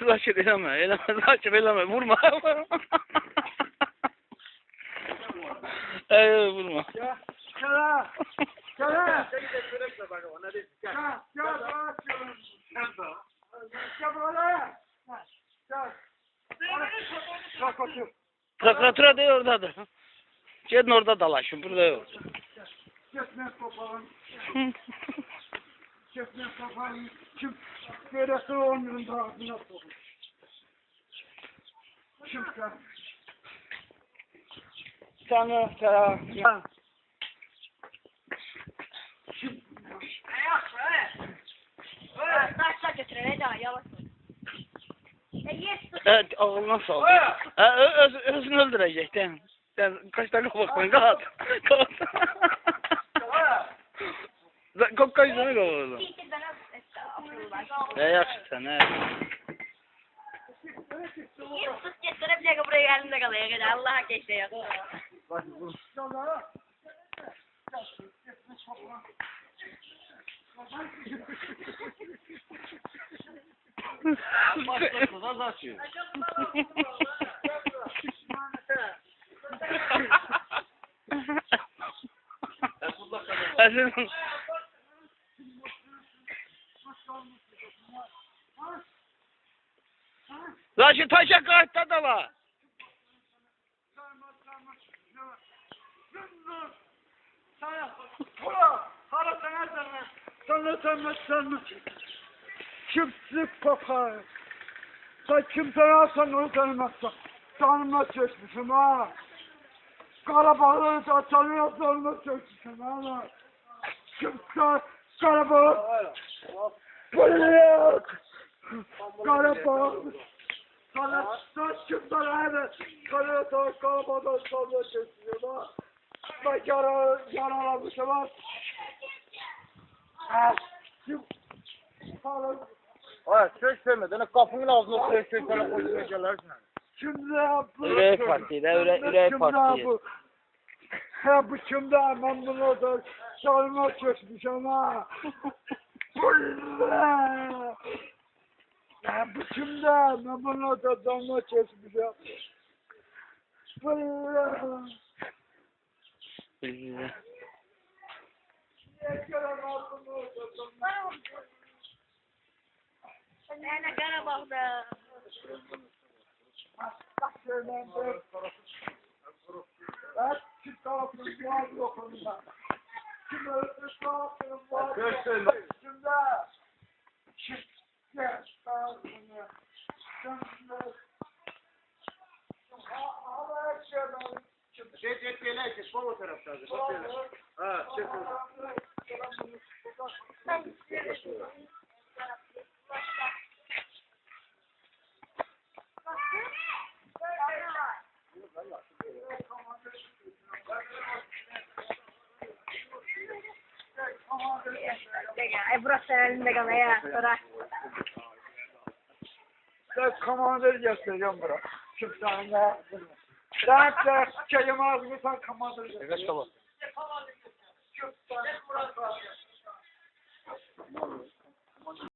Laçır eleme, laçır eleme, vurma. Vurma. Prokuratura değil oradadır. Gidin orada dalaşın, burada yok. Kim göresi olmuyor da ağzına sokun. Kim sen? Sana. Kim? Taşla götürün daha yavaş. Evet, ağzına sağ ol. Özünü öldürecek, değil mi? Sen kaç dakika bakmayın, kalk. Kalk. Kaç tane kavalım? Ne yapsın, ne? Sus getirelim de buraya gelin de kalıyor. Allah'a geçti ya. Nasıl açıyor? Lan şu taşa kartta da var. Sana. Kimsin kokar? Sen kimsen alsan onu tanımazsan. Tanıma çökmüşüm ha. Karabağları da tanıyorsan onu çökmüşüm ha. Kimsen Karabağ. Bırak. Karabağ. Sana kimsen abi. Karabağ'dan sonra çökmüşüm ha. Ben yaralamışım ha. Ay, söz söyleme. Kapının ağzına söz sana koşmaya gelirsin. Kimde bu? Ürey partiydi, ürey partiydi. Ha bu kimde? Ben bunu da çalma çökmüş ama. Ha bu kimde? Ben bunu da damla çökmüş ya. Ana Karabağ'da. Burası elinde kalıyor. Sonra. Ben komandörü göstereceğim bura. Kimsenin de. Ben de çayım ağzını sen komandörü göstereceğim. Evet, tamam.